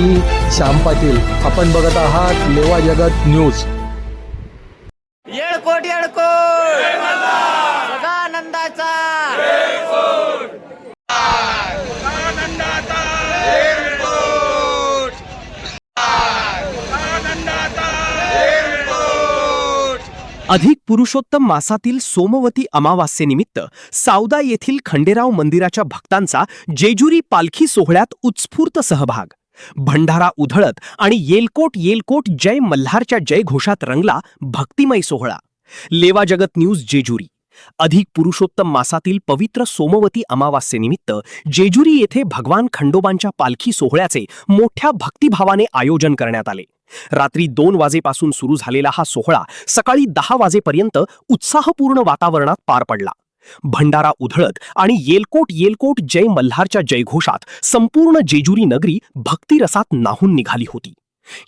मी श्याम पाटील. आपण बघत आहात लेवा जगत न्यूज. येळकोट येळकोट सदानंदाचा अधिक पुरुषोत्तम मासातील सोमवती अमावास्येनिमित्त सावदा येथील खंडेराव मंदिराच्या भक्तांचा जेजुरी पालखी सोहळ्यात उत्स्फूर्त सहभाग. भंडारा उधळत आणि येलकोट येलकोट जय मल्हारच्या जयघोषात रंगला भक्तिमय सोहळा. लेवा जगत न्यूज जेजुरी. अधिक पुरुषोत्तम मासातील पवित्र सोमवती अमावास्येनिमित्त जेजुरी येथे भगवान खंडोबांच्या पालखी सोहळ्याचे मोठ्या भक्तिभावाने आयोजन करण्यात आले. रात्री 2 वाजेपासून सुरू झालेला हा सोहळा सकाळी 10 वाजेपर्यंत उत्साहपूर्ण वातावरणात पार पडला. भंडारा उधळत आणि येलकोट येलकोट जय मल्हारच्या जयघोषात संपूर्ण जेजुरी नगरी भक्तिरसात न्हाऊन निघाली होती.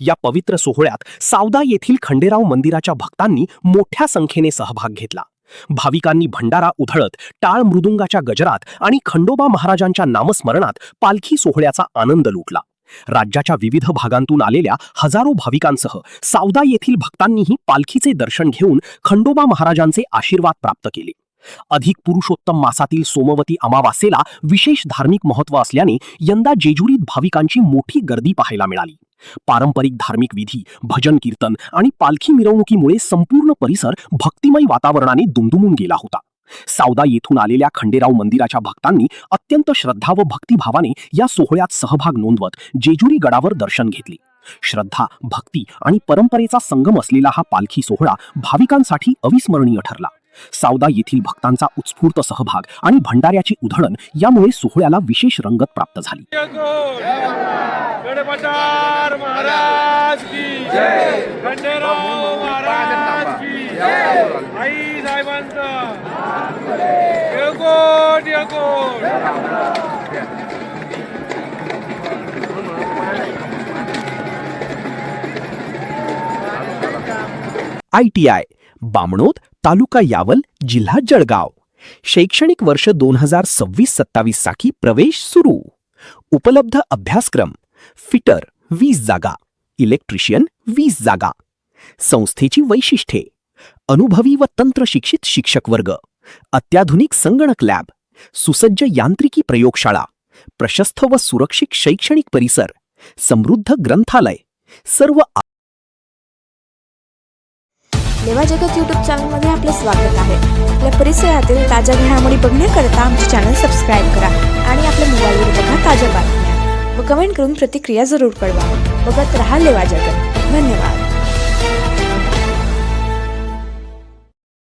या पवित्र सोहळ्यात सावदा येथील खंडेराव मंदिराच्या भक्तांनी मोठ्या संख्येने सहभाग घेतला. भाविकांनी भंडारा उधळत टाळ मृदुंगाच्या गजरात आणि खंडोबा महाराजांच्या नामस्मरणात पालखी सोहळ्याचा आनंद लुटला. राज्याच्या विविध भागांतून आलेल्या हजारो भाविकांसह सावदा येथील भक्तांनीही पालखीचे दर्शन घेऊन खंडोबा महाराजांचे आशीर्वाद प्राप्त केले. अधिक पुरुषोत्तम मासातील सोमवती अमावास्येला विशेष धार्मिक महत्त्व असल्याने यंदा जेजुरीत भाविकांची मोठी गर्दी पाहायला मिळाली. पारंपरिक धार्मिक विधी, भजन कीर्तन आणि पालखी मिरवणुकीमुळे संपूर्ण परिसर भक्तिमय वातावरणाने दुमदुमून गेला होता. सावदा येथून आलेल्या खंडेराव मंदिराच्या भक्तांनी अत्यंत श्रद्धा व भक्तिभावाने या सोहळ्यात सहभाग नोंदवत जेजुरी गडावर दर्शन घेतले. श्रद्धा, भक्ती आणि परंपरेचा संगम असलेला हा पालखी सोहळा भाविकांसाठी अविस्मरणीय ठरला. सावदा येथील भक्तांचा उत्स्फूर्त सहभाग आणि भंडाऱ्याची उधळण यामुळे सोहळ्याला विशेष रंगत प्राप्त झाली. गणपतार महाराज की जय, खंडेराव महाराज की जय, आई साहेबांचा येळकोट येळकोट. ITI बामणोद, तालुका यावल, जिल्हा जळगाव. शैक्षणिक वर्ष 2026-27 साठी प्रवेश सुरू. उपलब्ध अभ्यासक्रम: फिटर 20 जागा, इलेक्ट्रिशियन 20 जागा. संस्थेची वैशिष्ट्ये: अनुभवी व तंत्रशिक्षित शिक्षक वर्ग, अत्याधुनिक संगणक लॅब, सुसज्ज यांत्रिकी प्रयोगशाळा, प्रशस्त व सुरक्षित शैक्षणिक परिसर, समृद्ध ग्रंथालय. सर्व लेवा जगत यूट्यूब चॅनलमध्ये आपले स्वागत आहे. आपल्या परिसरातील ताज्या घडामोडी बघण्याकरता आमचे चॅनल सबस्क्राईब करा आणि आपल्या मोबाईलवर बघा ताज्या बातम्या व कमेंट करून प्रतिक्रिया जरूर कळवा. बघत रहा लेवा जगत. धन्यवाद.